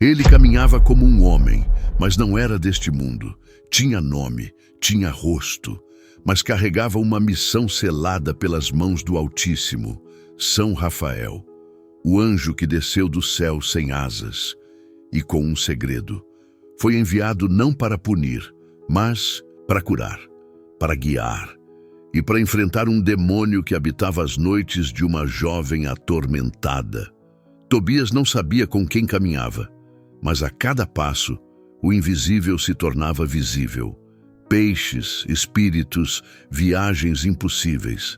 Ele caminhava como um homem, mas não era deste mundo. Tinha nome, tinha rosto, mas carregava uma missão selada pelas mãos do Altíssimo, São Rafael, o anjo que desceu do céu sem asas e com um segredo. Foi enviado não para punir, mas para curar, para guiar e para enfrentar um demônio que habitava as noites de uma jovem atormentada. Tobias não sabia com quem caminhava, mas a cada passo o invisível se tornava visível. Peixes, espíritos, viagens impossíveis.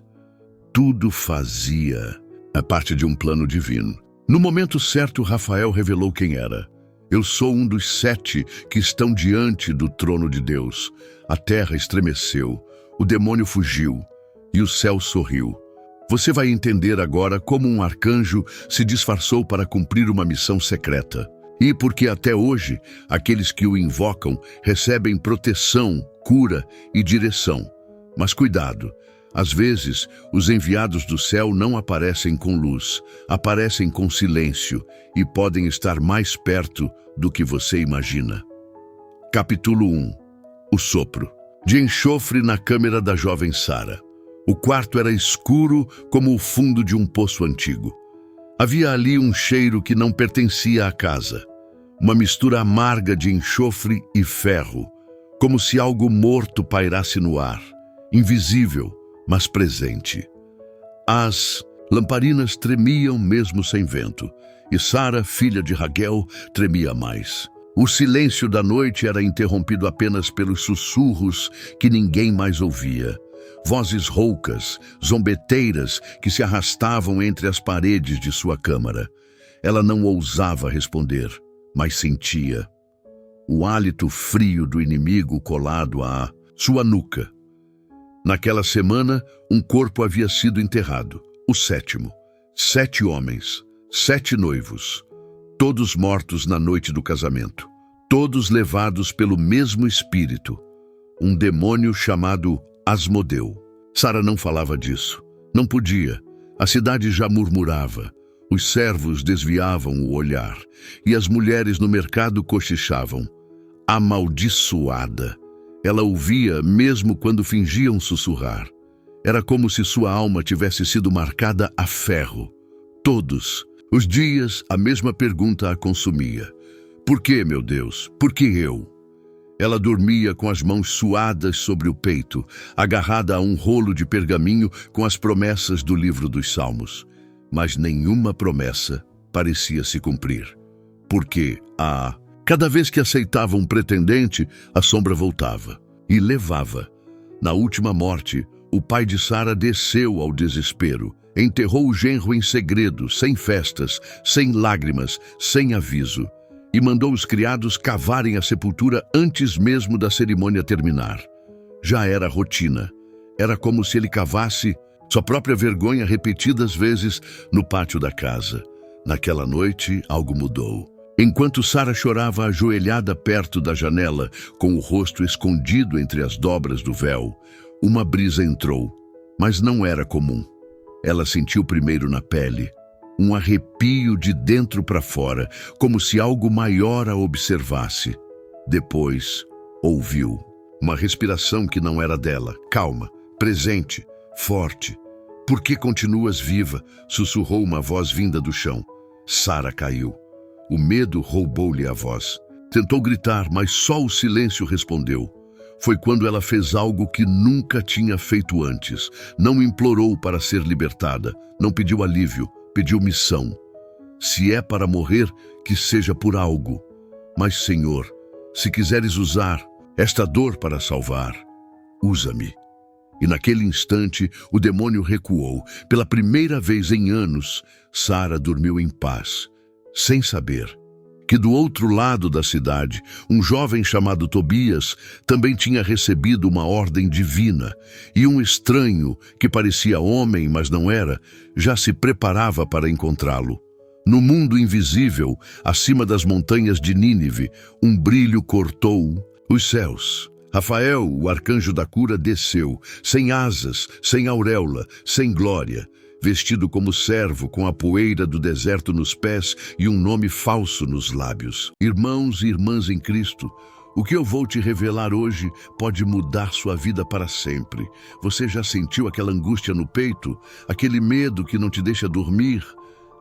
Tudo fazia a parte de um plano divino. No momento certo, Rafael revelou quem era. Eu sou um dos 7 que estão diante do trono de Deus. A terra estremeceu, o demônio fugiu e o céu sorriu. Você vai entender agora como um arcanjo se disfarçou para cumprir uma missão secreta. E porque até hoje, aqueles que o invocam recebem proteção, cura e direção. Mas cuidado, às vezes os enviados do céu não aparecem com luz, aparecem com silêncio e podem estar mais perto do que você imagina. Capítulo 1. O sopro. De enxofre na câmara da jovem Sara. O quarto era escuro como o fundo de um poço antigo. Havia ali um cheiro que não pertencia à casa. Uma mistura amarga de enxofre e ferro, como se algo morto pairasse no ar, invisível, mas presente. As lamparinas tremiam mesmo sem vento, e Sara, filha de Raguel, tremia mais. O silêncio da noite era interrompido apenas pelos sussurros que ninguém mais ouvia. Vozes roucas, zombeteiras que se arrastavam entre as paredes de sua câmara. Ela não ousava responder, mas sentia o hálito frio do inimigo colado à sua nuca. Naquela semana, um corpo havia sido enterrado, o 7º. 7 homens, 7 noivos, todos mortos na noite do casamento, todos levados pelo mesmo espírito, um demônio chamado Asmodeu. Sara não falava disso. Não podia. A cidade já murmurava. Os servos desviavam o olhar. E as mulheres no mercado cochichavam. Amaldiçoada. Ela ouvia mesmo quando fingiam sussurrar. Era como se sua alma tivesse sido marcada a ferro. Todos os dias a mesma pergunta a consumia. Por que, meu Deus? Por que eu? Ela dormia com as mãos suadas sobre o peito, agarrada a um rolo de pergaminho com as promessas do livro dos Salmos. Mas nenhuma promessa parecia se cumprir. Porque, cada vez que aceitava um pretendente, a sombra voltava e levava. Na última morte, o pai de Sara desceu ao desespero, enterrou o genro em segredo, sem festas, sem lágrimas, sem aviso. E mandou os criados cavarem a sepultura antes mesmo da cerimônia terminar. Já era rotina. Era como se ele cavasse sua própria vergonha repetidas vezes no pátio da casa. Naquela noite, algo mudou. Enquanto Sara chorava ajoelhada perto da janela, com o rosto escondido entre as dobras do véu, uma brisa entrou, mas não era comum. Ela sentiu primeiro na pele, um arrepio de dentro para fora, como se algo maior a observasse. Depois, ouviu uma respiração que não era dela, calma, presente, forte. Por que continuas viva? Sussurrou uma voz vinda do chão. Sara caiu. O medo roubou-lhe a voz. Tentou gritar, mas só o silêncio respondeu. Foi quando ela fez algo que nunca tinha feito antes. Não implorou para ser libertada, não pediu alívio, pediu missão. Se é para morrer, que seja por algo. Mas, Senhor, se quiseres usar esta dor para salvar, usa-me. E naquele instante, o demônio recuou. Pela primeira vez em anos, Sara dormiu em paz, sem saber que do outro lado da cidade, um jovem chamado Tobias também tinha recebido uma ordem divina, e um estranho, que parecia homem, mas não era, já se preparava para encontrá-lo. No mundo invisível, acima das montanhas de Nínive, um brilho cortou os céus. Rafael, o arcanjo da cura, desceu, sem asas, sem auréola, sem glória. vestido como servo, com a poeira do deserto nos pés e um nome falso nos lábios. Irmãos e irmãs em Cristo, o que eu vou te revelar hoje pode mudar sua vida para sempre. Você já sentiu aquela angústia no peito? Aquele medo que não te deixa dormir?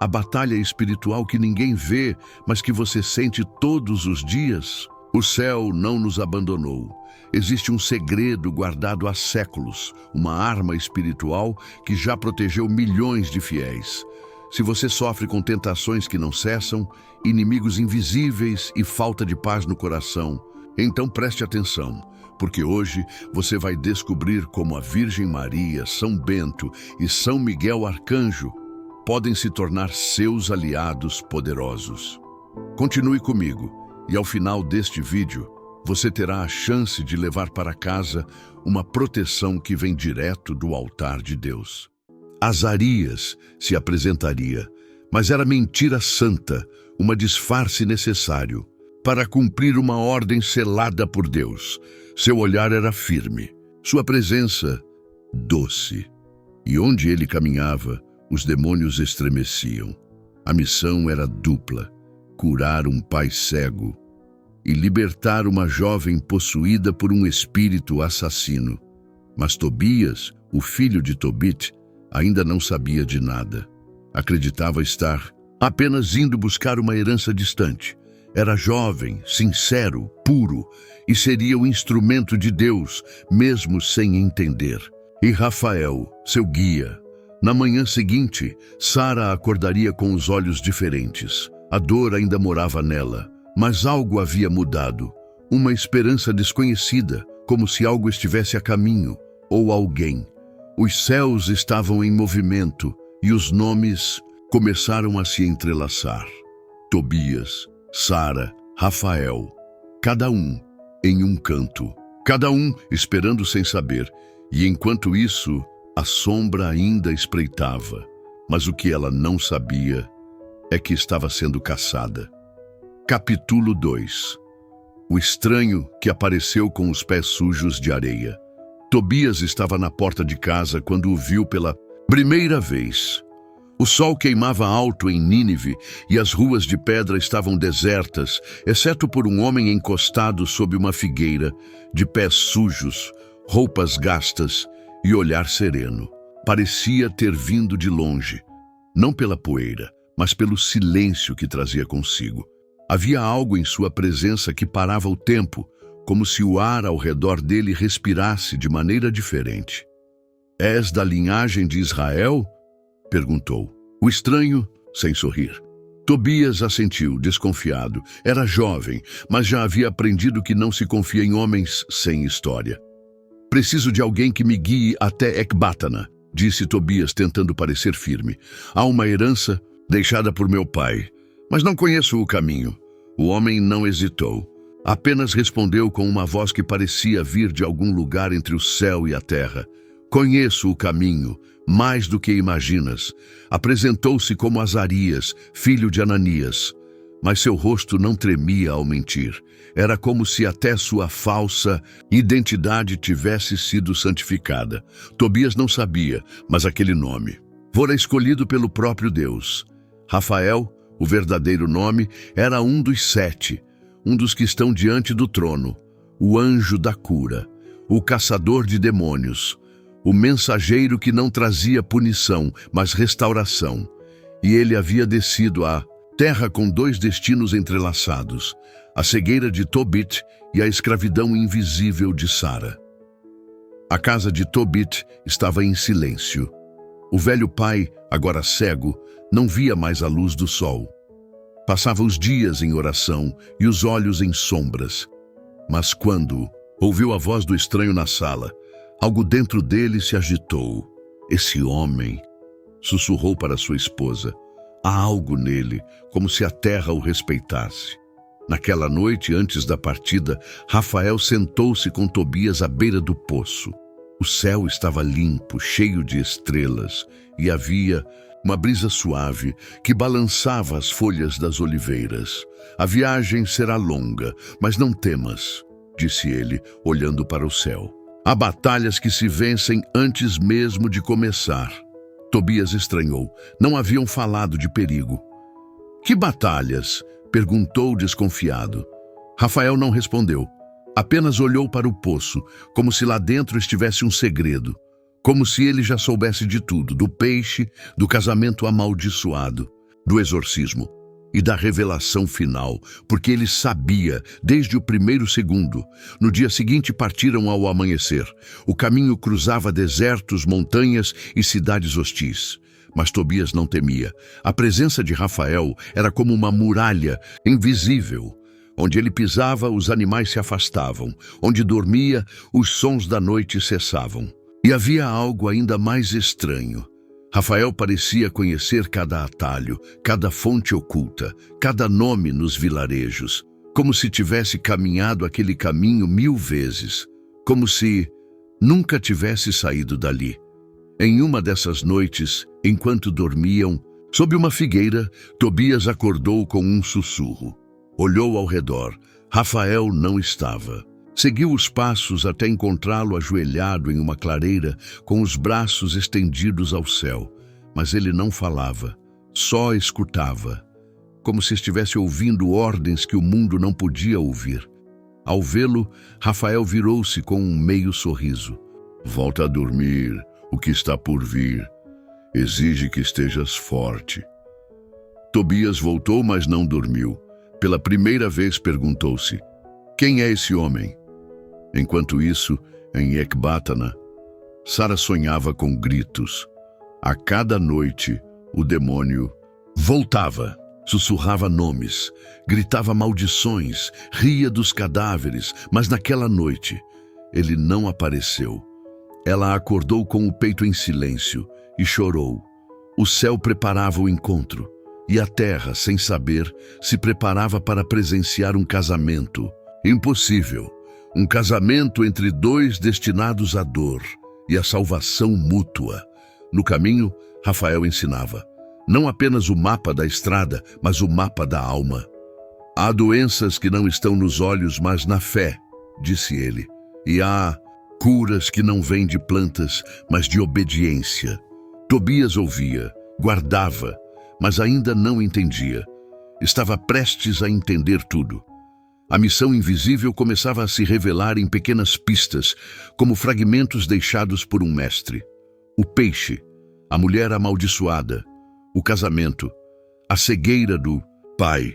A batalha espiritual que ninguém vê, mas que você sente todos os dias? O céu não nos abandonou. Existe um segredo guardado há séculos, uma arma espiritual que já protegeu milhões de fiéis. Se você sofre com tentações que não cessam, inimigos invisíveis e falta de paz no coração, então preste atenção, porque hoje você vai descobrir como a Virgem Maria, São Bento e São Miguel Arcanjo podem se tornar seus aliados poderosos. Continue comigo e ao final deste vídeo, você terá a chance de levar para casa uma proteção que vem direto do altar de Deus. Azarias se apresentaria, mas era mentira santa, uma disfarce necessário para cumprir uma ordem selada por Deus. Seu olhar era firme, sua presença doce. E onde ele caminhava, os demônios estremeciam. A missão era dupla: curar um pai cego e libertar uma jovem possuída por um espírito assassino. Mas Tobias, o filho de Tobit, ainda não sabia de nada. Acreditava estar apenas indo buscar uma herança distante. Era jovem, sincero, puro, e seria o instrumento de Deus, mesmo sem entender. E Rafael, seu guia. Na manhã seguinte, Sara acordaria com os olhos diferentes. A dor ainda morava nela, mas algo havia mudado. Uma esperança desconhecida, como se algo estivesse a caminho, ou alguém. Os céus estavam em movimento e os nomes começaram a se entrelaçar. Tobias, Sara, Rafael, cada um em um canto, cada um esperando sem saber. E enquanto isso, a sombra ainda espreitava. Mas o que ela não sabia é que estava sendo caçada. Capítulo 2. O estranho que apareceu com os pés sujos de areia. Tobias estava na porta de casa quando o viu pela primeira vez. O sol queimava alto em Nínive e as ruas de pedra estavam desertas, exceto por um homem encostado sob uma figueira, de pés sujos, roupas gastas e olhar sereno. Parecia ter vindo de longe, não pela poeira, mas pelo silêncio que trazia consigo. Havia algo em sua presença que parava o tempo, como se o ar ao redor dele respirasse de maneira diferente. "És da linhagem de Israel?" perguntou. O estranho, sem sorrir. Tobias assentiu, desconfiado. Era jovem, mas já havia aprendido que não se confia em homens sem história. "Preciso de alguém que me guie até Ecbátana", disse Tobias, tentando parecer firme. "Há uma herança deixada por meu pai, mas não conheço o caminho." O homem não hesitou. Apenas respondeu com uma voz que parecia vir de algum lugar entre o céu e a terra. "Conheço o caminho, mais do que imaginas." Apresentou-se como Azarias, filho de Ananias, mas seu rosto não tremia ao mentir. Era como se até sua falsa identidade tivesse sido santificada. Tobias não sabia, mas aquele nome fora escolhido pelo próprio Deus. Rafael, o verdadeiro nome, era um dos 7, um dos que estão diante do trono, o anjo da cura, o caçador de demônios, o mensageiro que não trazia punição, mas restauração. E ele havia descido à terra com 2 destinos entrelaçados, a cegueira de Tobit e a escravidão invisível de Sara. A casa de Tobit estava em silêncio. O velho pai, agora cego, não via mais a luz do sol. Passava os dias em oração e os olhos em sombras. Mas quando ouviu a voz do estranho na sala, algo dentro dele se agitou. "Esse homem", sussurrou para sua esposa. "Há algo nele, como se a terra o respeitasse." Naquela noite, antes da partida, Rafael sentou-se com Tobias à beira do poço. O céu estava limpo, cheio de estrelas, e havia uma brisa suave que balançava as folhas das oliveiras. "A viagem será longa, mas não temas", disse ele, olhando para o céu. "Há batalhas que se vencem antes mesmo de começar." Tobias estranhou. Não haviam falado de perigo. Que batalhas? Perguntou desconfiado. Rafael não respondeu. Apenas olhou para o poço, como se lá dentro estivesse um segredo. Como se ele já soubesse de tudo, do peixe, do casamento amaldiçoado, do exorcismo e da revelação final, porque ele sabia desde o primeiro segundo. No dia seguinte partiram ao amanhecer. O caminho cruzava desertos, montanhas e cidades hostis. Mas Tobias não temia. A presença de Rafael era como uma muralha invisível. Onde ele pisava, os animais se afastavam. Onde dormia, os sons da noite cessavam. E havia algo ainda mais estranho. Rafael parecia conhecer cada atalho, cada fonte oculta, cada nome nos vilarejos, como se tivesse caminhado aquele caminho 1000 vezes, como se nunca tivesse saído dali. Em uma dessas noites, enquanto dormiam, sob uma figueira, Tobias acordou com um sussurro. Olhou ao redor. Rafael não estava. Seguiu os passos até encontrá-lo ajoelhado em uma clareira, com os braços estendidos ao céu. Mas ele não falava, só escutava, como se estivesse ouvindo ordens que o mundo não podia ouvir. Ao vê-lo, Rafael virou-se com um meio sorriso. Volta a dormir, o que está por vir. Exige que estejas forte. Tobias voltou, mas não dormiu. Pela primeira vez perguntou-se, quem é esse homem? Enquanto isso, em Ecbátana, Sara sonhava com gritos. A cada noite, o demônio voltava, sussurrava nomes, gritava maldições, ria dos cadáveres, mas naquela noite, ele não apareceu. Ela acordou com o peito em silêncio e chorou. O céu preparava o encontro, e a terra, sem saber, se preparava para presenciar um casamento. Impossível. Um casamento entre dois destinados à dor e à salvação mútua. No caminho, Rafael ensinava, não apenas o mapa da estrada, mas o mapa da alma. Há doenças que não estão nos olhos, mas na fé, disse ele. E há curas que não vêm de plantas, mas de obediência. Tobias ouvia, guardava, mas ainda não entendia. Estava prestes a entender tudo. A missão invisível começava a se revelar em pequenas pistas, como fragmentos deixados por um mestre. O peixe, a mulher amaldiçoada, o casamento, a cegueira do pai.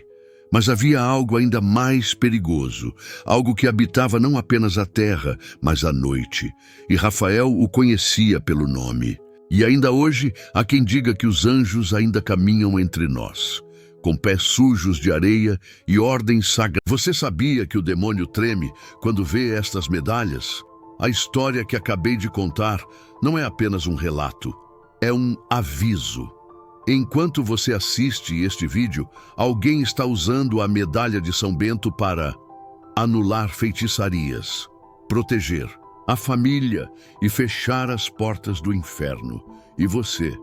Mas havia algo ainda mais perigoso, algo que habitava não apenas a terra, mas a noite. E Rafael o conhecia pelo nome. E ainda hoje há quem diga que os anjos ainda caminham entre nós, com pés sujos de areia e ordens sagradas. Você sabia que o demônio treme quando vê estas medalhas? A história que acabei de contar não é apenas um relato, é um aviso. Enquanto você assiste este vídeo, alguém está usando a medalha de São Bento para anular feitiçarias, proteger a família e fechar as portas do inferno. E você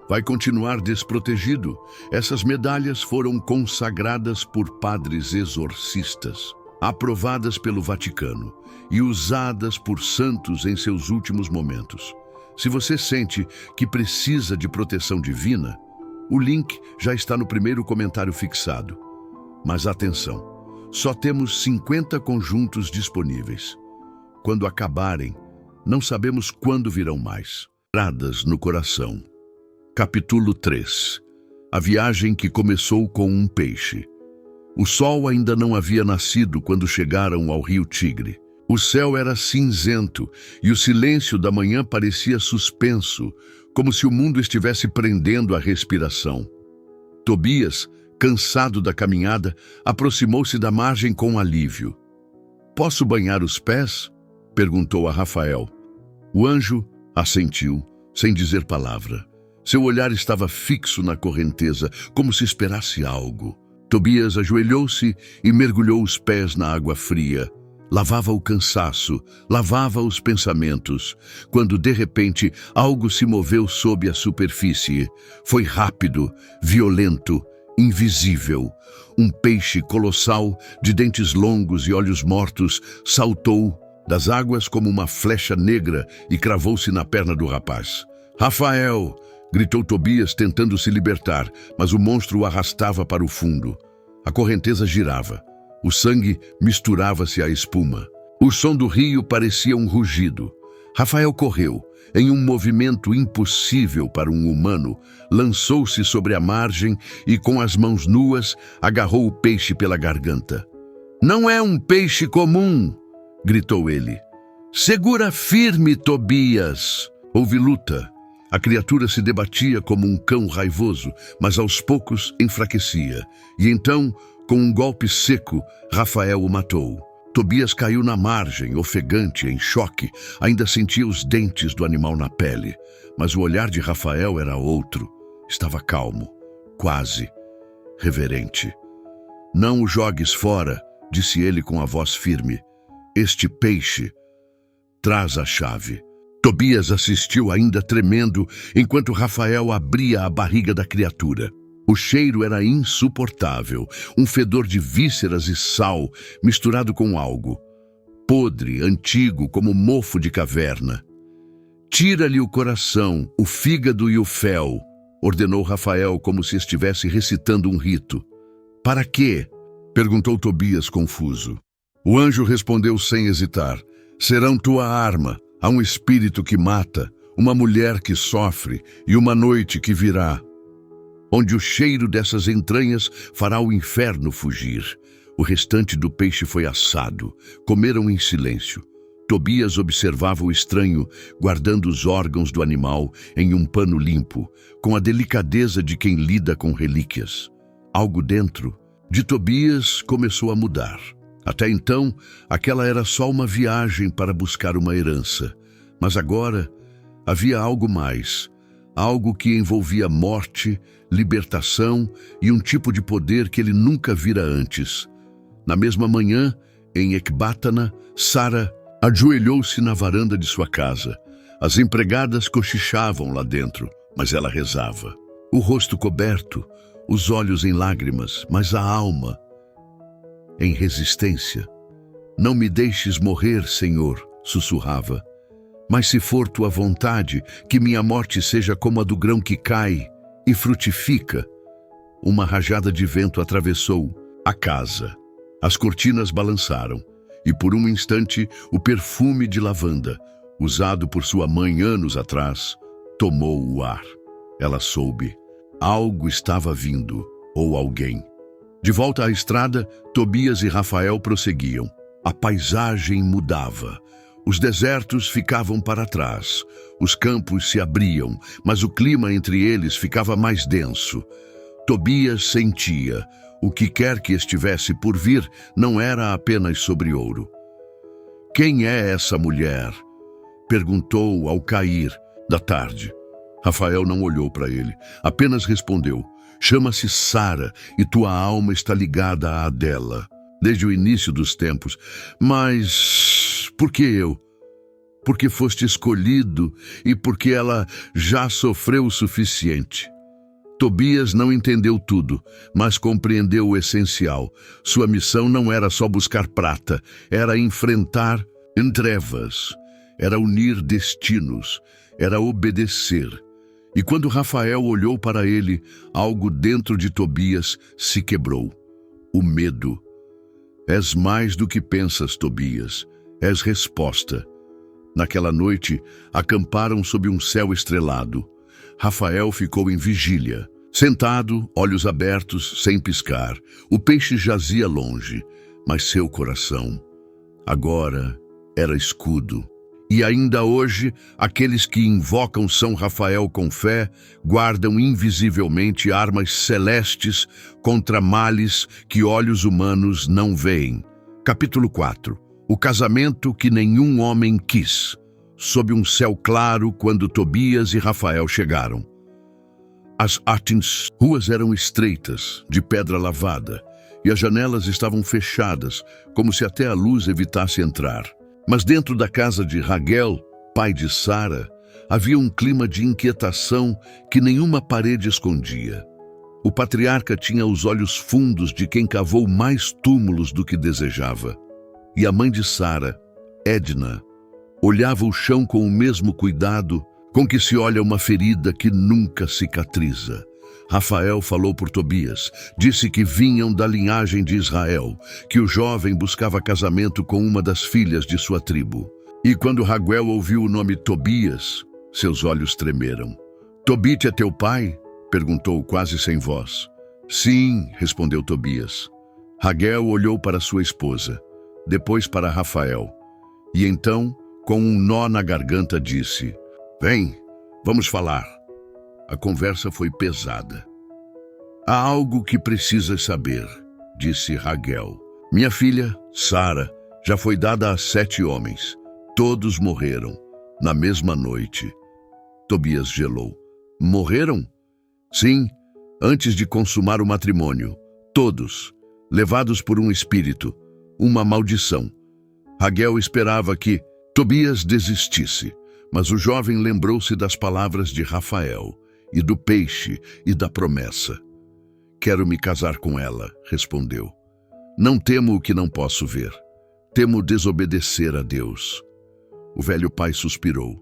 vai continuar desprotegido. Essas medalhas foram consagradas por padres exorcistas, aprovadas pelo Vaticano e usadas por santos em seus últimos momentos. Se você sente que precisa de proteção divina, o link já está no primeiro comentário fixado. Mas atenção, só temos 50 conjuntos disponíveis. Quando acabarem, não sabemos quando virão mais. Entradas no coração. Capítulo 3. A viagem que começou com um peixe. O sol ainda não havia nascido quando chegaram ao rio Tigre. O céu era cinzento e o silêncio da manhã parecia suspenso, como se o mundo estivesse prendendo a respiração. Tobias, cansado da caminhada, aproximou-se da margem com alívio. "Posso banhar os pés?" perguntou a Rafael. O anjo assentiu, sem dizer palavra. Seu olhar estava fixo na correnteza, como se esperasse algo. Tobias ajoelhou-se e mergulhou os pés na água fria. Lavava o cansaço, lavava os pensamentos, quando de repente algo se moveu sob a superfície. Foi rápido, violento, invisível. Um peixe colossal, de dentes longos e olhos mortos, saltou das águas como uma flecha negra e cravou-se na perna do rapaz. "Rafael!" gritou Tobias, tentando se libertar, mas o monstro o arrastava para o fundo. A correnteza girava. O sangue misturava-se à espuma. O som do rio parecia um rugido. Rafael correu. Em um movimento impossível para um humano, lançou-se sobre a margem e, com as mãos nuas, agarrou o peixe pela garganta. "Não é um peixe comum!" gritou ele. "Segura firme, Tobias!" Houve luta. A criatura se debatia como um cão raivoso, mas aos poucos enfraquecia. E então, com um golpe seco, Rafael o matou. Tobias caiu na margem, ofegante, em choque. Ainda sentia os dentes do animal na pele. Mas o olhar de Rafael era outro. Estava calmo, quase reverente. "Não o jogues fora", disse ele com a voz firme. "Este peixe traz a chave." Tobias assistiu ainda tremendo, enquanto Rafael abria a barriga da criatura. O cheiro era insuportável, um fedor de vísceras e sal misturado com algo podre, antigo, como mofo de caverna. "Tira-lhe o coração, o fígado e o fel", ordenou Rafael como se estivesse recitando um rito. "Para quê?" perguntou Tobias confuso. O anjo respondeu sem hesitar: "Serão tua arma. Há um espírito que mata, uma mulher que sofre e uma noite que virá, onde o cheiro dessas entranhas fará o inferno fugir." O restante do peixe foi assado. Comeram em silêncio. Tobias observava o estranho, guardando os órgãos do animal em um pano limpo, com a delicadeza de quem lida com relíquias. Algo dentro de Tobias começou a mudar. Até então, aquela era só uma viagem para buscar uma herança. Mas agora havia algo mais. Algo que envolvia morte, libertação e um tipo de poder que ele nunca vira antes. Na mesma manhã, em Ecbátana, Sara ajoelhou-se na varanda de sua casa. As empregadas cochichavam lá dentro, mas ela rezava. O rosto coberto, os olhos em lágrimas, mas a alma em resistência. "Não me deixes morrer, Senhor", sussurrava. "Mas se for tua vontade, que minha morte seja como a do grão que cai e frutifica." Uma rajada de vento atravessou a casa. As cortinas balançaram, e por um instante o perfume de lavanda, usado por sua mãe anos atrás, tomou o ar. Ela soube. Algo estava vindo, ou alguém. De volta à estrada, Tobias e Rafael prosseguiam. A paisagem mudava. Os desertos ficavam para trás. Os campos se abriam, mas o clima entre eles ficava mais denso. Tobias sentia. O que quer que estivesse por vir não era apenas sobre ouro. "Quem é essa mulher?" perguntou ao cair da tarde. Rafael não olhou para ele, apenas respondeu: "Chama-se Sara e tua alma está ligada à dela, desde o início dos tempos. Mas por que eu? Porque foste escolhido e porque ela já sofreu o suficiente." Tobias não entendeu tudo, mas compreendeu o essencial. Sua missão não era só buscar prata, era enfrentar trevas, era unir destinos, era obedecer. E quando Rafael olhou para ele, algo dentro de Tobias se quebrou. O medo. "És mais do que pensas, Tobias. És resposta." Naquela noite, acamparam sob um céu estrelado. Rafael ficou em vigília. Sentado, olhos abertos, sem piscar. O peixe jazia longe, mas seu coração agora era escudo. E ainda hoje, aqueles que invocam São Rafael com fé guardam invisivelmente armas celestes contra males que olhos humanos não veem. Capítulo 4. O casamento que nenhum homem quis. Sob um céu claro, quando Tobias e Rafael chegaram. As ruas eram estreitas, de pedra lavada, e as janelas estavam fechadas, como se até a luz evitasse entrar. Mas dentro da casa de Raguel, pai de Sara, havia um clima de inquietação que nenhuma parede escondia. O patriarca tinha os olhos fundos de quem cavou mais túmulos do que desejava. E a mãe de Sara, Edna, olhava o chão com o mesmo cuidado, com que se olha uma ferida que nunca cicatriza. Rafael falou por Tobias, disse que vinham da linhagem de Israel, que o jovem buscava casamento com uma das filhas de sua tribo. E quando Raguel ouviu o nome Tobias, seus olhos tremeram. Tobite é teu pai? Perguntou quase sem voz. Sim, respondeu Tobias. Raguel olhou para sua esposa, depois para Rafael, e então, com um nó na garganta, disse: Vem, vamos falar. A conversa foi pesada. Há algo que precisas saber, disse Raguel. Minha filha, Sara, já foi dada a 7 homens. Todos morreram, na mesma noite. Tobias gelou. Morreram? Sim, antes de consumar o matrimônio. Todos, levados por um espírito, uma maldição. Raguel esperava que Tobias desistisse, mas o jovem lembrou-se das palavras de Rafael, e do peixe e da promessa. Quero me casar com ela, respondeu. Não temo o que não posso ver. Temo desobedecer a Deus. O velho pai suspirou.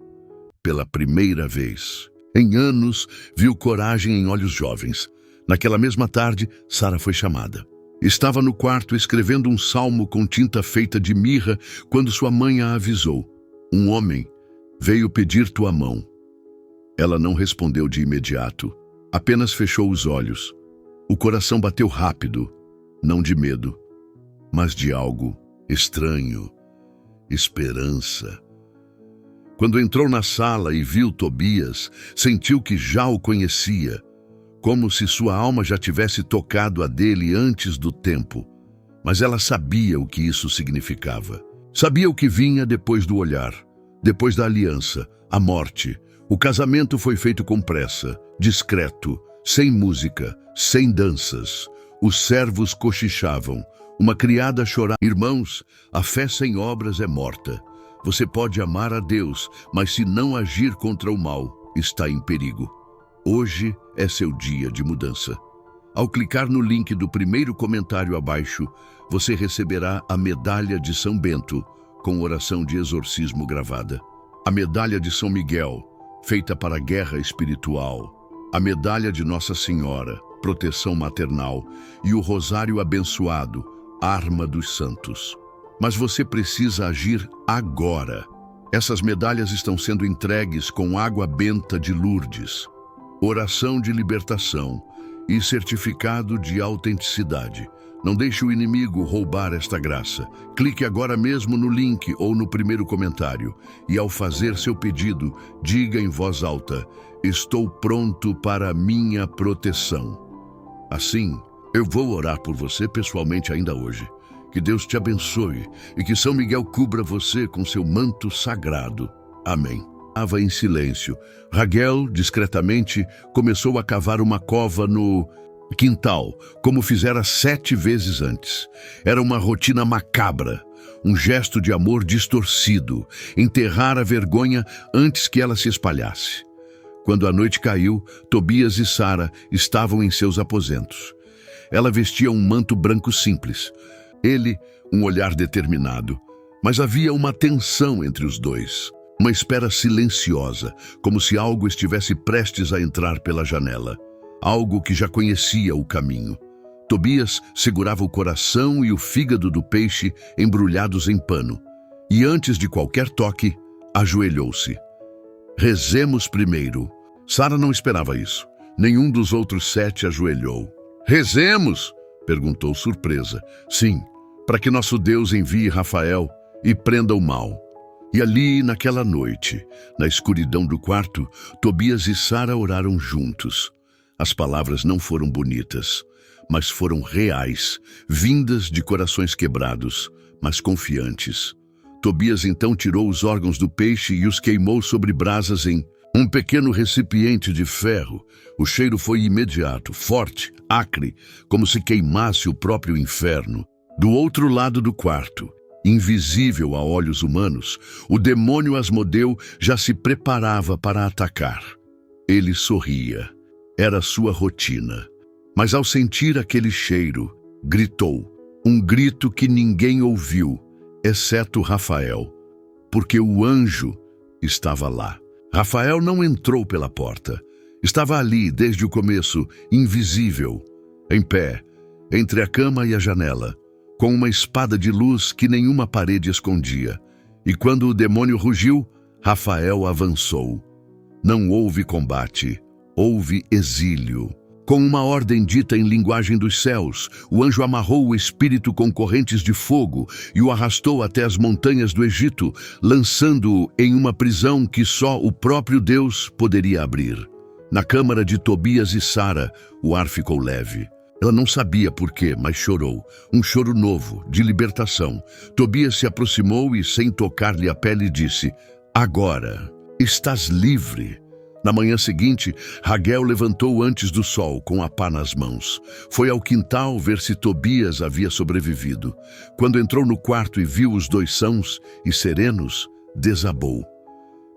Pela primeira vez, em anos, viu coragem em olhos jovens. Naquela mesma tarde, Sara foi chamada. Estava no quarto escrevendo um salmo com tinta feita de mirra quando sua mãe a avisou. Um homem veio pedir tua mão. Ela não respondeu de imediato, apenas fechou os olhos. O coração bateu rápido, não de medo, mas de algo estranho, esperança. Quando entrou na sala e viu Tobias, sentiu que já o conhecia, como se sua alma já tivesse tocado a dele antes do tempo. Mas ela sabia o que isso significava. Sabia o que vinha depois do olhar, depois da aliança, a morte. O casamento foi feito com pressa, discreto, sem música, sem danças. Os servos cochichavam, uma criada chorava. Irmãos, a fé sem obras é morta. Você pode amar a Deus, mas se não agir contra o mal, está em perigo. Hoje é seu dia de mudança. Ao clicar no link do primeiro comentário abaixo, você receberá a medalha de São Bento, com oração de exorcismo gravada. A medalha de São Miguel, feita para a guerra espiritual, a medalha de Nossa Senhora, proteção maternal, e o rosário abençoado, arma dos santos. Mas você precisa agir agora. Essas medalhas estão sendo entregues com água benta de Lourdes, oração de libertação e certificado de autenticidade. Não deixe o inimigo roubar esta graça. Clique agora mesmo no link ou no primeiro comentário e, ao fazer seu pedido, diga em voz alta: estou pronto para a minha proteção. Assim, eu vou orar por você pessoalmente ainda hoje. Que Deus te abençoe e que São Miguel cubra você com seu manto sagrado. Amém. Estava em silêncio. Raguel, discretamente, começou a cavar uma cova no quintal, como fizera 7 vezes antes. Era uma rotina macabra, um gesto de amor distorcido, enterrar a vergonha antes que ela se espalhasse. Quando a noite caiu, Tobias e Sara estavam em seus aposentos. Ela vestia um manto branco simples. Ele, um olhar determinado. Mas havia uma tensão entre os dois. Uma espera silenciosa, como se algo estivesse prestes a entrar pela janela. Algo que já conhecia o caminho. Tobias segurava o coração e o fígado do peixe embrulhados em pano. E antes de qualquer toque, ajoelhou-se. Rezemos primeiro. Sara não esperava isso. Nenhum dos outros 7 ajoelhou. Rezemos? Perguntou surpresa. Sim, para que nosso Deus envie Rafael e prenda o mal. E ali, naquela noite, na escuridão do quarto, Tobias e Sara oraram juntos. As palavras não foram bonitas, mas foram reais, vindas de corações quebrados, mas confiantes. Tobias então tirou os órgãos do peixe e os queimou sobre brasas em um pequeno recipiente de ferro. O cheiro foi imediato, forte, acre, como se queimasse o próprio inferno. Do outro lado do quarto, invisível a olhos humanos, o demônio Asmodeu já se preparava para atacar. Ele sorria. Era sua rotina. Mas ao sentir aquele cheiro, gritou. Um grito que ninguém ouviu, exceto Rafael, porque o anjo estava lá. Rafael não entrou pela porta. Estava ali desde o começo, invisível, em pé, entre a cama e a janela, com uma espada de luz que nenhuma parede escondia. E quando o demônio rugiu, Rafael avançou. Não houve combate, houve exílio. Com uma ordem dita em linguagem dos céus, o anjo amarrou o espírito com correntes de fogo e o arrastou até as montanhas do Egito, lançando-o em uma prisão que só o próprio Deus poderia abrir. Na câmara de Tobias e Sara, o ar ficou leve. Ela não sabia por quê, mas chorou. Um choro novo, de libertação. Tobias se aproximou e, sem tocar-lhe a pele, disse: "Agora estás livre." Na manhã seguinte, Raguel levantou antes do sol, com a pá nas mãos. Foi ao quintal ver se Tobias havia sobrevivido. Quando entrou no quarto e viu os dois sãos e serenos, desabou.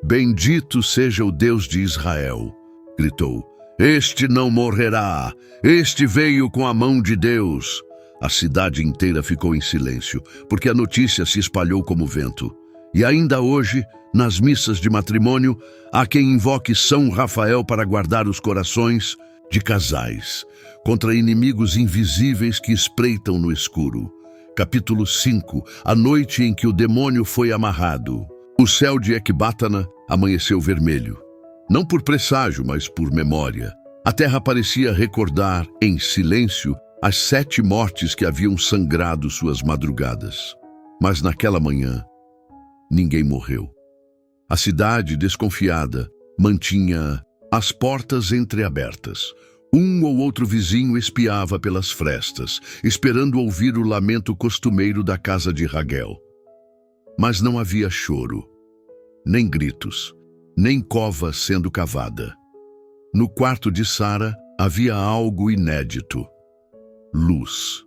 "Bendito seja o Deus de Israel!" gritou. "Este não morrerá! Este veio com a mão de Deus!" A cidade inteira ficou em silêncio, porque a notícia se espalhou como vento. E ainda hoje, nas missas de matrimônio, há quem invoque São Rafael para guardar os corações de casais contra inimigos invisíveis que espreitam no escuro. Capítulo 5. A noite em que o demônio foi amarrado. O céu de Ecbátana amanheceu vermelho. Não por presságio, mas por memória. A terra parecia recordar, em silêncio, as 7 mortes que haviam sangrado suas madrugadas. Mas naquela manhã, ninguém morreu. A cidade, desconfiada, mantinha as portas entreabertas. Um ou outro vizinho espiava pelas frestas, esperando ouvir o lamento costumeiro da casa de Raguel. Mas não havia choro, nem gritos, nem cova sendo cavada. No quarto de Sara havia algo inédito: luz.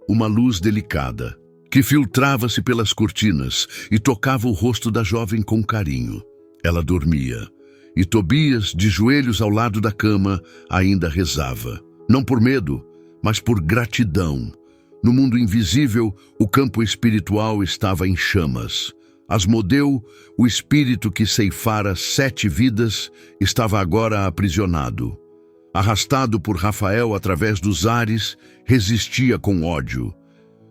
Uma luz delicada, que filtrava-se pelas cortinas e tocava o rosto da jovem com carinho. Ela dormia, e Tobias, de joelhos ao lado da cama, ainda rezava. Não por medo, mas por gratidão. No mundo invisível, o campo espiritual estava em chamas. Asmodeu, o espírito que ceifara 7 vidas, estava agora aprisionado. Arrastado por Rafael através dos ares, resistia com ódio.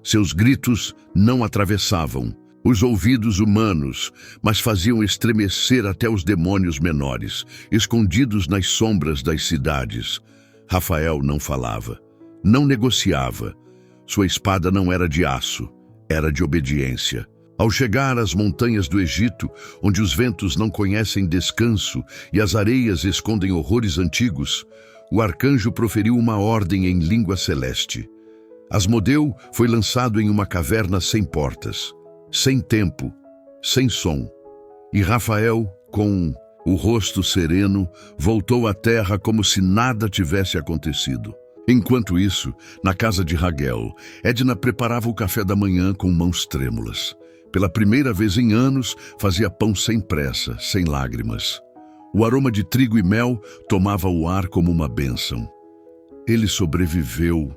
Seus gritos não atravessavam os ouvidos humanos, mas faziam estremecer até os demônios menores, escondidos nas sombras das cidades. Rafael não falava, não negociava. Sua espada não era de aço, era de obediência. Ao chegar às montanhas do Egito, onde os ventos não conhecem descanso e as areias escondem horrores antigos, o arcanjo proferiu uma ordem em língua celeste. Asmodeu foi lançado em uma caverna sem portas, sem tempo, sem som. E Rafael, com o rosto sereno, voltou à terra como se nada tivesse acontecido. Enquanto isso, na casa de Raguel, Edna preparava o café da manhã com mãos trêmulas. Pela primeira vez em anos, fazia pão sem pressa, sem lágrimas. O aroma de trigo e mel tomava o ar como uma bênção. "Ele sobreviveu",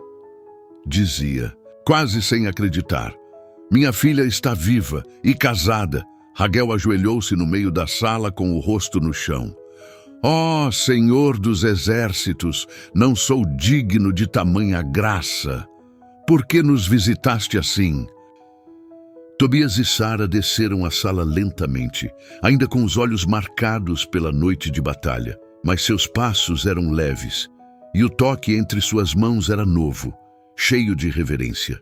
dizia, quase sem acreditar. "Minha filha está viva e casada." Raguel ajoelhou-se no meio da sala com o rosto no chão. "Ó Senhor dos exércitos, não sou digno de tamanha graça. Por que nos visitaste assim?" Tobias e Sara desceram a sala lentamente, ainda com os olhos marcados pela noite de batalha. Mas seus passos eram leves, e o toque entre suas mãos era novo, cheio de reverência.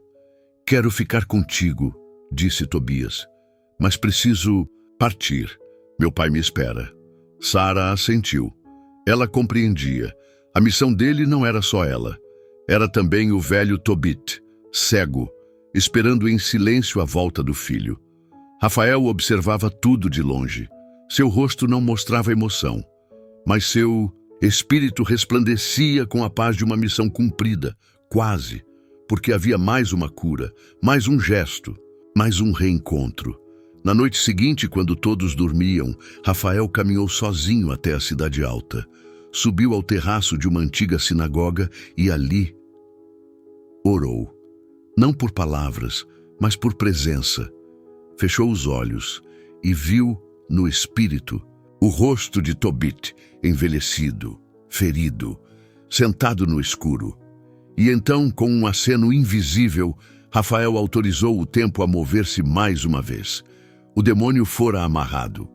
"Quero ficar contigo", disse Tobias, "mas preciso partir. Meu pai me espera." Sara assentiu. Ela compreendia. A missão dele não era só ela. Era também o velho Tobit, cego, esperando em silêncio a volta do filho. Rafael observava tudo de longe. Seu rosto não mostrava emoção, mas seu espírito resplandecia com a paz de uma missão cumprida, quase, porque havia mais uma cura, mais um gesto, mais um reencontro. Na noite seguinte, quando todos dormiam, Rafael caminhou sozinho até a cidade alta. Subiu ao terraço de uma antiga sinagoga e ali orou. Não por palavras, mas por presença. Fechou os olhos e viu, no espírito, O rosto de Tobit, envelhecido, ferido, sentado no escuro. E então, com um aceno invisível, Rafael autorizou o tempo a mover-se mais uma vez. O demônio fora amarrado,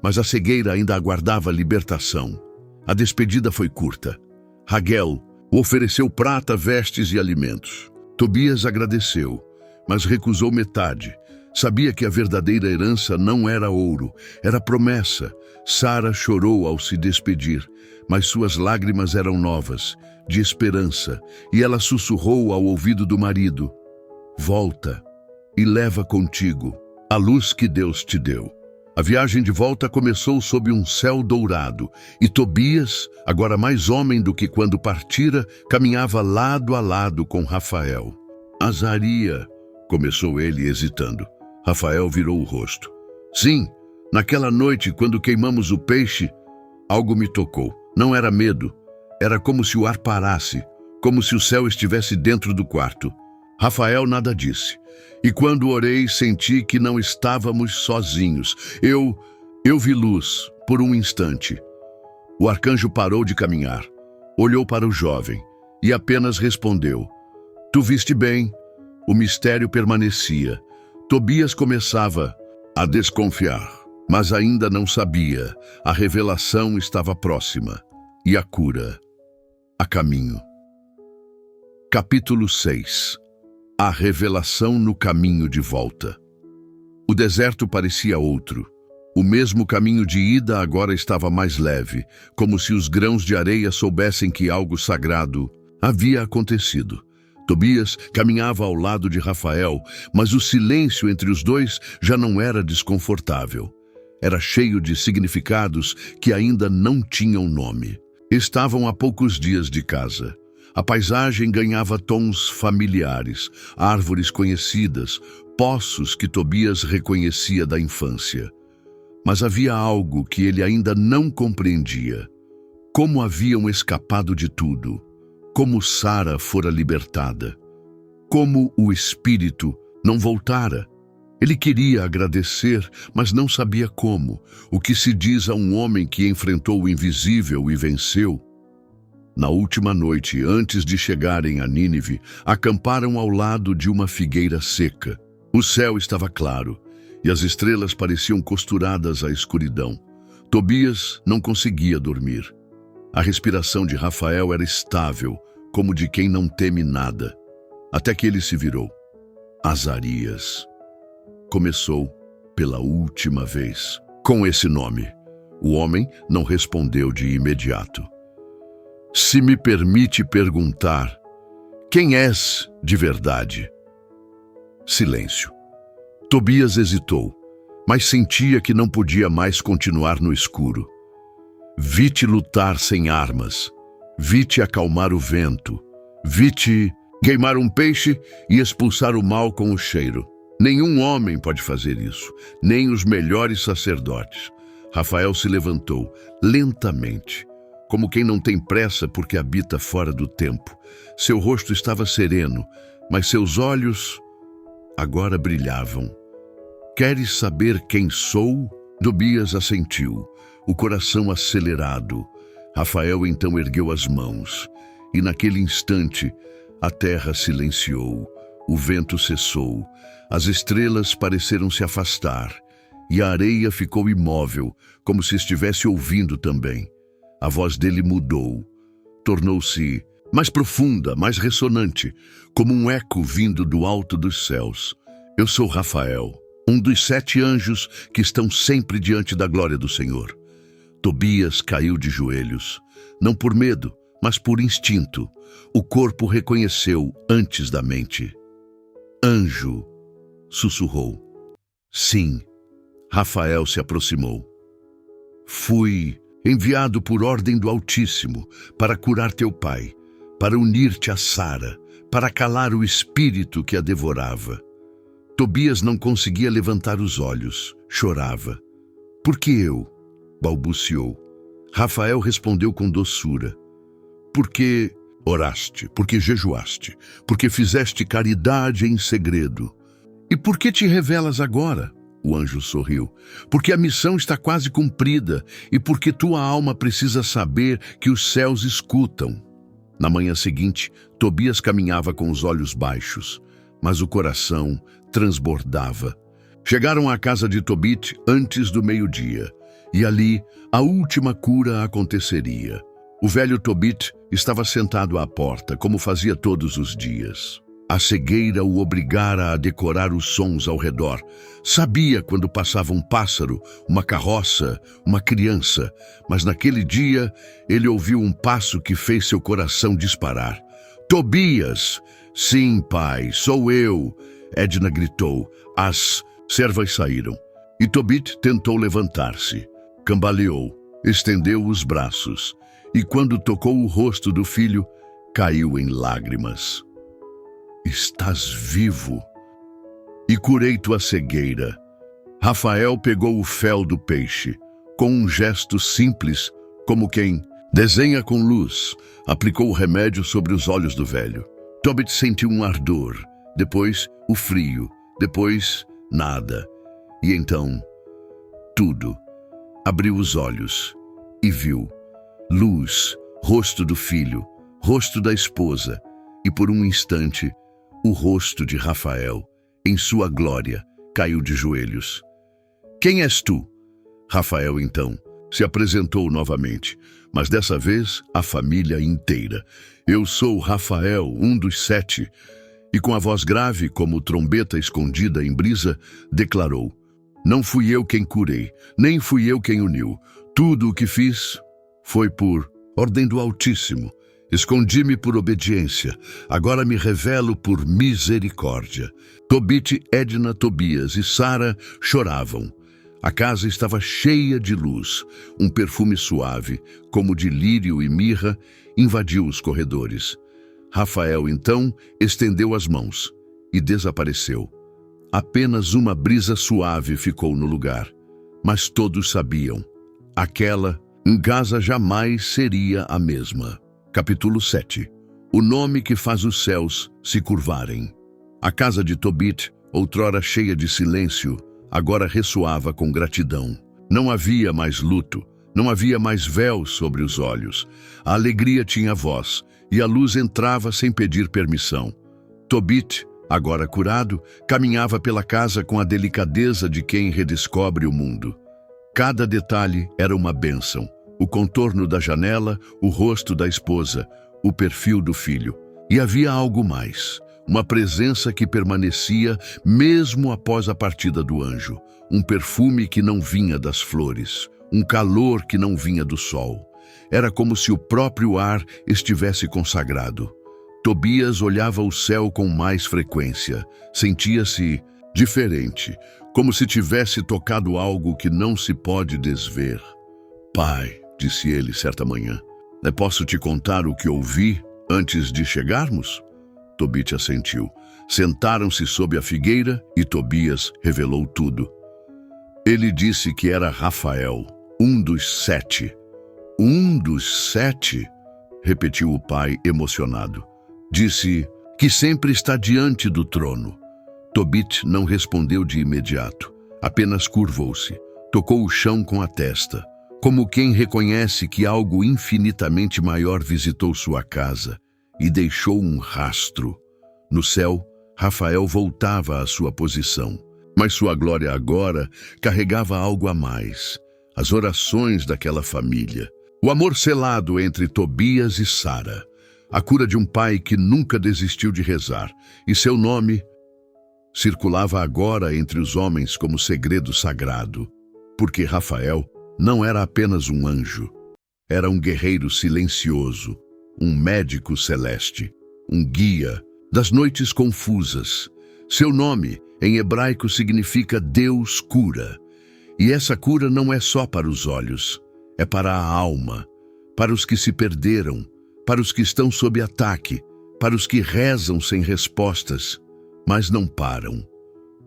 mas a cegueira ainda aguardava libertação. A despedida foi curta. Raguel ofereceu prata, vestes e alimentos. Tobias agradeceu, mas recusou metade. Sabia que a verdadeira herança não era ouro, era promessa. Sara chorou ao se despedir, mas suas lágrimas eram novas, de esperança, e ela sussurrou ao ouvido do marido: volta e leva contigo a luz que Deus te deu. A viagem de volta começou sob um céu dourado, e Tobias, agora mais homem do que quando partira, caminhava lado a lado com Rafael. Azaria, começou ele hesitando. Rafael virou o rosto. Sim, naquela noite, quando queimamos o peixe, algo me tocou. Não era medo, era como se o ar parasse, como se o céu estivesse dentro do quarto. Rafael nada disse. E quando orei, senti que não estávamos sozinhos. Eu vi luz por um instante. O arcanjo parou de caminhar, olhou para o jovem e apenas respondeu: tu viste bem. O mistério permanecia. Tobias começava a desconfiar, mas ainda não sabia. A revelação estava próxima e a cura a caminho. Capítulo 6. A revelação no caminho de volta. O deserto parecia outro. O mesmo caminho de ida agora estava mais leve, como se os grãos de areia soubessem que algo sagrado havia acontecido. Tobias caminhava ao lado de Rafael, mas o silêncio entre os dois já não era desconfortável. Era cheio de significados que ainda não tinham nome. Estavam a poucos dias de casa. A paisagem ganhava tons familiares, árvores conhecidas, poços que Tobias reconhecia da infância. Mas havia algo que ele ainda não compreendia. Como haviam escapado de tudo. Como Sara fora libertada. Como o espírito não voltara. Ele queria agradecer, mas não sabia como. O que se diz a um homem que enfrentou o invisível e venceu? Na última noite, antes de chegarem a Nínive, acamparam ao lado de uma figueira seca. O céu estava claro, e as estrelas pareciam costuradas à escuridão. Tobias não conseguia dormir. A respiração de Rafael era estável, como de quem não teme nada. Até que ele se virou. Azarias. Começou pela última vez. Com esse nome. O homem não respondeu de imediato. Se me permite perguntar, quem és de verdade? Silêncio. Tobias hesitou, mas sentia que não podia mais continuar no escuro. Vi-te lutar sem armas, vi-te acalmar o vento, vi-te queimar um peixe e expulsar o mal com o cheiro. Nenhum homem pode fazer isso, nem os melhores sacerdotes. Rafael se levantou, lentamente, como quem não tem pressa porque habita fora do tempo. Seu rosto estava sereno, mas seus olhos agora brilhavam. Queres saber quem sou? Tobias assentiu, o coração acelerado. Rafael então ergueu as mãos, e naquele instante a terra silenciou, o vento cessou, as estrelas pareceram se afastar, e a areia ficou imóvel, como se estivesse ouvindo também. A voz dele mudou, tornou-se mais profunda, mais ressonante, como um eco vindo do alto dos céus. Eu sou Rafael, um dos 7 anjos que estão sempre diante da glória do Senhor. Tobias caiu de joelhos, não por medo, mas por instinto. O corpo reconheceu antes da mente. Anjo, sussurrou. Sim, Rafael se aproximou. Fui enviado por ordem do Altíssimo para curar teu pai, para unir-te a Sara, para calar o espírito que a devorava. Tobias não conseguia levantar os olhos, chorava. Por que eu? Balbuciou. Rafael respondeu com doçura. Porque oraste, porque jejuaste, porque fizeste caridade em segredo. E por que te revelas agora? O anjo sorriu. Porque a missão está quase cumprida e porque tua alma precisa saber que os céus escutam. Na manhã seguinte, Tobias caminhava com os olhos baixos, mas o coração transbordava. Chegaram à casa de Tobit antes do meio-dia, e ali a última cura aconteceria. O velho Tobit estava sentado à porta, como fazia todos os dias. A cegueira o obrigara a decorar os sons ao redor. Sabia quando passava um pássaro, uma carroça, uma criança, mas naquele dia ele ouviu um passo que fez seu coração disparar. Tobias! Sim, pai, sou eu! Edna gritou. As servas saíram. E Tobit tentou levantar-se. Cambaleou, estendeu os braços, e quando tocou o rosto do filho, caiu em lágrimas. Estás vivo. E curei tua cegueira. Rafael pegou o fel do peixe, com um gesto simples, como quem desenha com luz, aplicou o remédio sobre os olhos do velho. Tobit sentiu um ardor, depois o frio, depois nada. E então, tudo. Abriu os olhos e viu luz, rosto do filho, rosto da esposa, e por um instante, o rosto de Rafael, em sua glória, caiu de joelhos. Quem és tu? Rafael, então, se apresentou novamente, mas dessa vez a família inteira. Eu sou Rafael, um dos 7. E com a voz grave, como trombeta escondida em brisa, declarou: Não fui eu quem curei, nem fui eu quem uniu. Tudo o que fiz foi por ordem do Altíssimo. Escondi-me por obediência, agora me revelo por misericórdia. Tobit, Edna, Tobias e Sara choravam. A casa estava cheia de luz. Um perfume suave, como de lírio e mirra, invadiu os corredores. Rafael, então, estendeu as mãos e desapareceu. Apenas uma brisa suave ficou no lugar. Mas todos sabiam. Aquela em casa jamais seria a mesma. Capítulo 7. O nome que faz os céus se curvarem. A casa de Tobit, outrora cheia de silêncio, agora ressoava com gratidão. Não havia mais luto, não havia mais véu sobre os olhos. A alegria tinha voz, e a luz entrava sem pedir permissão. Tobit, agora curado, caminhava pela casa com a delicadeza de quem redescobre o mundo. Cada detalhe era uma bênção. O contorno da janela, o rosto da esposa, o perfil do filho. E havia algo mais, uma presença que permanecia mesmo após a partida do anjo, um perfume que não vinha das flores, um calor que não vinha do sol. Era como se o próprio ar estivesse consagrado. Tobias olhava o céu com mais frequência, sentia-se diferente, como se tivesse tocado algo que não se pode desver. Pai, disse ele certa manhã, posso te contar o que ouvi antes de chegarmos? Tobit assentiu. Sentaram-se sob a figueira e Tobias revelou tudo. Ele disse que era Rafael, um dos 7. Um dos 7? Repetiu o pai emocionado. Disse que sempre está diante do trono. Tobit não respondeu de imediato, apenas curvou-se, tocou o chão com a testa, como quem reconhece que algo infinitamente maior visitou sua casa e deixou um rastro. No céu, Rafael voltava à sua posição, mas sua glória agora carregava algo a mais, as orações daquela família, o amor selado entre Tobias e Sara, a cura de um pai que nunca desistiu de rezar, e seu nome circulava agora entre os homens como segredo sagrado, porque Rafael não era apenas um anjo, era um guerreiro silencioso, um médico celeste, um guia das noites confusas. Seu nome, em hebraico, significa Deus cura. E essa cura não é só para os olhos, é para a alma, para os que se perderam, para os que estão sob ataque, para os que rezam sem respostas, mas não param.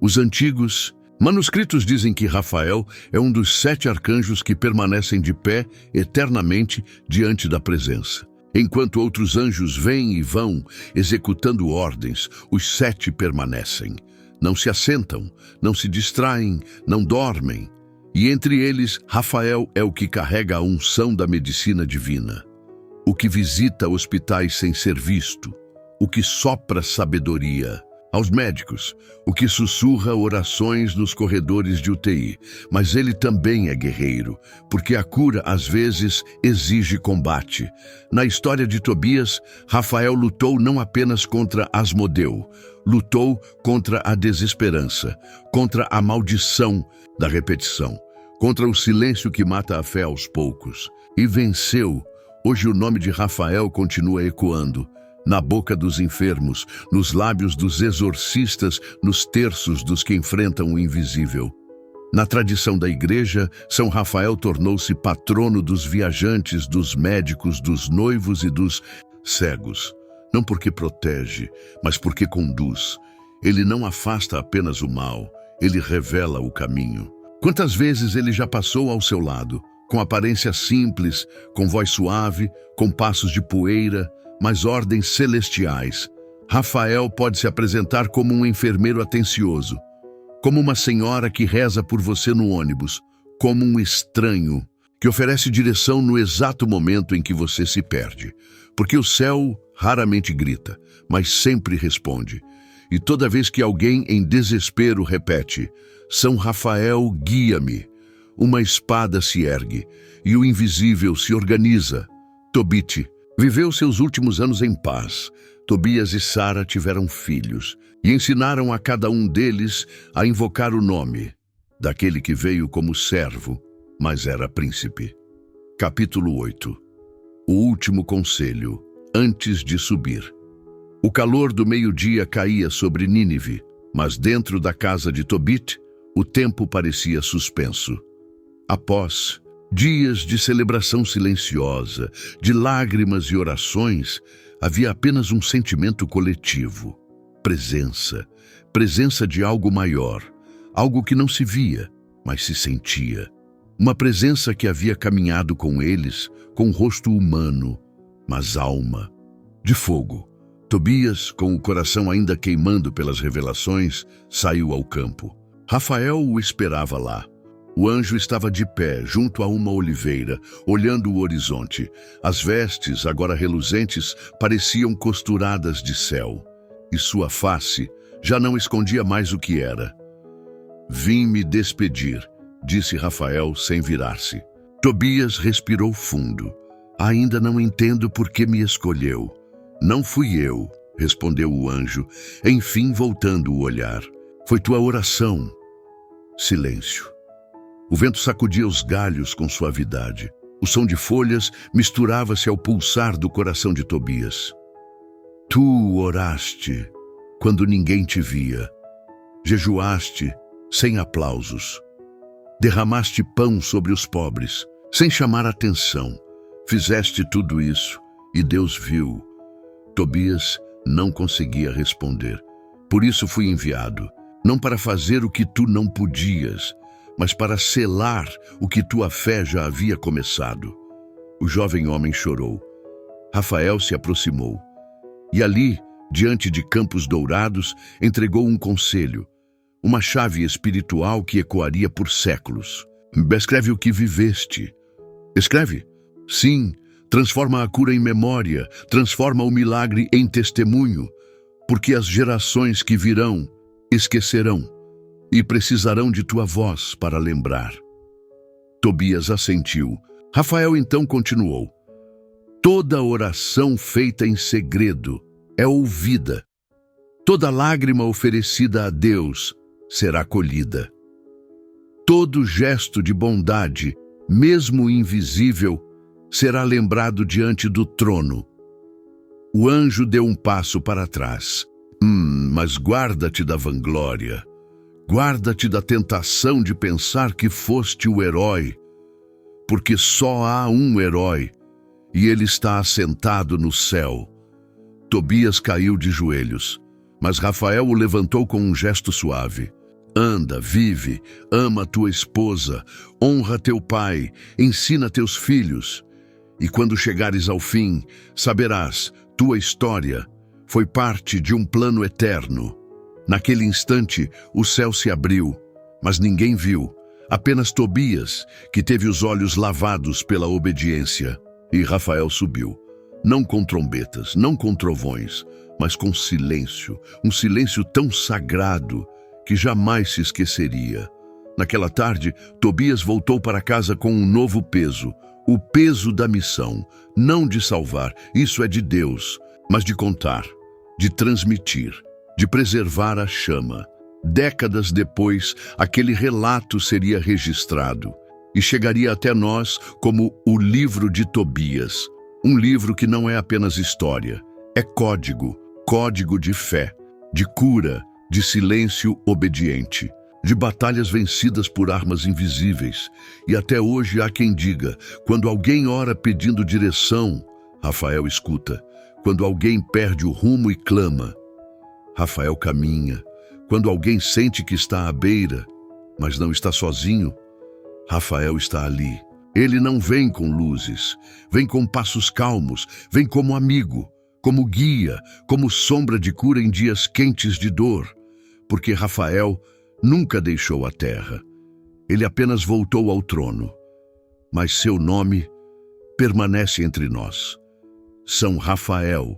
Os antigos manuscritos dizem que Rafael é um dos 7 arcanjos que permanecem de pé eternamente diante da presença. Enquanto outros anjos vêm e vão, executando ordens, os 7 permanecem. não se assentam, não se distraem, não dormem. E entre eles, Rafael é o que carrega a unção da medicina divina, o que visita hospitais sem ser visto, o que sopra sabedoria aos médicos, o que sussurra orações nos corredores de UTI. Mas ele também é guerreiro, porque a cura às vezes exige combate. Na história de Tobias, Rafael lutou não apenas contra Asmodeu, lutou contra a desesperança, contra a maldição da repetição, contra o silêncio que mata a fé aos poucos. E venceu. Hoje o nome de Rafael continua ecoando, na boca dos enfermos, nos lábios dos exorcistas, nos terços dos que enfrentam o invisível. Na tradição da igreja, São Rafael tornou-se patrono dos viajantes, dos médicos, dos noivos e dos cegos. Não porque protege, mas porque conduz. Ele não afasta apenas o mal, ele revela o caminho. Quantas vezes ele já passou ao seu lado, com aparência simples, com voz suave, com passos de poeira, mas ordens celestiais. Rafael pode se apresentar como um enfermeiro atencioso, como uma senhora que reza por você no ônibus, como um estranho que oferece direção no exato momento em que você se perde. Porque o céu raramente grita, mas sempre responde. E toda vez que alguém em desespero repete, São Rafael, guia-me, uma espada se ergue e o invisível se organiza. Tobit viveu seus últimos anos em paz. Tobias e Sara tiveram filhos e ensinaram a cada um deles a invocar o nome daquele que veio como servo, mas era príncipe. Capítulo 8. O último conselho, antes de subir. O calor do meio-dia caía sobre Nínive, mas dentro da casa de Tobit, o tempo parecia suspenso. Após dias de celebração silenciosa, de lágrimas e orações, havia apenas um sentimento coletivo. Presença. Presença de algo maior. Algo que não se via, mas se sentia. Uma presença que havia caminhado com eles, com rosto humano, mas alma de fogo. Tobias, com o coração ainda queimando pelas revelações, saiu ao campo. Rafael o esperava lá. O anjo estava de pé, junto a uma oliveira, olhando o horizonte. As vestes, agora reluzentes, pareciam costuradas de céu. E sua face já não escondia mais o que era. Vim me despedir, disse Rafael sem virar-se. Tobias respirou fundo. Ainda não entendo por que me escolheu. Não fui eu, respondeu o anjo, enfim voltando o olhar. Foi tua oração. Silêncio. O vento sacudia os galhos com suavidade. O som de folhas misturava-se ao pulsar do coração de Tobias. Tu oraste quando ninguém te via. Jejuaste sem aplausos. Derramaste pão sobre os pobres, sem chamar atenção. Fizeste tudo isso e Deus viu. Tobias não conseguia responder. Por isso fui enviado, não para fazer o que tu não podias, mas para selar o que tua fé já havia começado. O jovem homem chorou. Rafael se aproximou. E ali, diante de campos dourados, entregou um conselho, uma chave espiritual que ecoaria por séculos. Escreve o que viveste. Escreve? Sim, transforma a cura em memória, transforma o milagre em testemunho, porque as gerações que virão esquecerão e precisarão de tua voz para lembrar. Tobias assentiu. Rafael então continuou. Toda oração feita em segredo é ouvida. Toda lágrima oferecida a Deus será colhida. Todo gesto de bondade, mesmo invisível, será lembrado diante do trono. O anjo deu um passo para trás. Mas guarda-te da vanglória. Guarda-te da tentação de pensar que foste o herói, porque só há um herói, e ele está assentado no céu. Tobias caiu de joelhos, mas Rafael o levantou com um gesto suave. Anda, vive, ama tua esposa, honra teu pai, ensina teus filhos. E quando chegares ao fim, saberás, tua história foi parte de um plano eterno. Naquele instante, o céu se abriu, mas ninguém viu. Apenas Tobias, que teve os olhos lavados pela obediência. E Rafael subiu, não com trombetas, não com trovões, mas com silêncio, um silêncio tão sagrado que jamais se esqueceria. Naquela tarde, Tobias voltou para casa com um novo peso, o peso da missão, não de salvar, isso é de Deus, mas de contar, de transmitir, de preservar a chama. Décadas depois, aquele relato seria registrado e chegaria até nós como o livro de Tobias, um livro que não é apenas história, é código, código de fé, de cura, de silêncio obediente, de batalhas vencidas por armas invisíveis. E até hoje há quem diga, quando alguém ora pedindo direção, Rafael escuta. Quando alguém perde o rumo e clama, Rafael caminha. Quando alguém sente que está à beira, mas não está sozinho, Rafael está ali. Ele não vem com luzes, vem com passos calmos, vem como amigo, como guia, como sombra de cura em dias quentes de dor, porque Rafael nunca deixou a terra. Ele apenas voltou ao trono, mas seu nome permanece entre nós. São Rafael,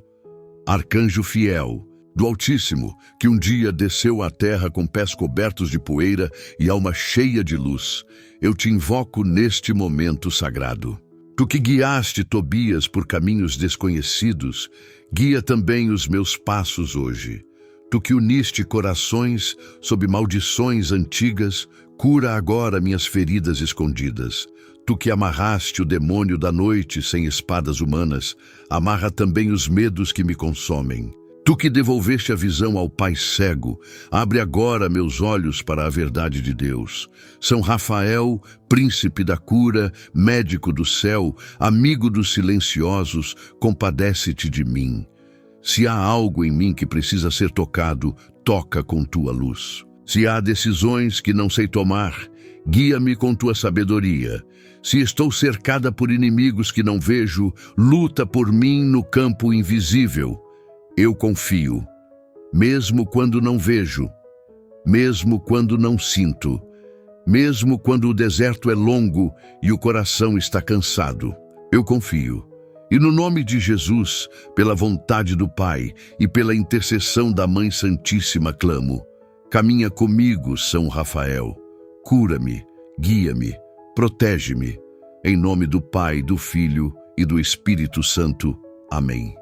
arcanjo fiel, do Altíssimo, que um dia desceu à terra com pés cobertos de poeira e alma cheia de luz. Eu te invoco neste momento sagrado. Tu que guiaste Tobias por caminhos desconhecidos, guia também os meus passos hoje. Tu que uniste corações sob maldições antigas, cura agora minhas feridas escondidas. Tu que amarraste o demônio da noite sem espadas humanas, amarra também os medos que me consomem. Tu que devolveste a visão ao pai cego, abre agora meus olhos para a verdade de Deus. São Rafael, príncipe da cura, médico do céu, amigo dos silenciosos, compadece-te de mim. Se há algo em mim que precisa ser tocado, toca com tua luz. Se há decisões que não sei tomar, guia-me com tua sabedoria. Se estou cercada por inimigos que não vejo, luta por mim no campo invisível. Eu confio, mesmo quando não vejo, mesmo quando não sinto, mesmo quando o deserto é longo e o coração está cansado. Eu confio. E no nome de Jesus, pela vontade do Pai e pela intercessão da Mãe Santíssima clamo. Caminha comigo, São Rafael. Cura-me, guia-me, protege-me. Em nome do Pai, do Filho e do Espírito Santo. Amém.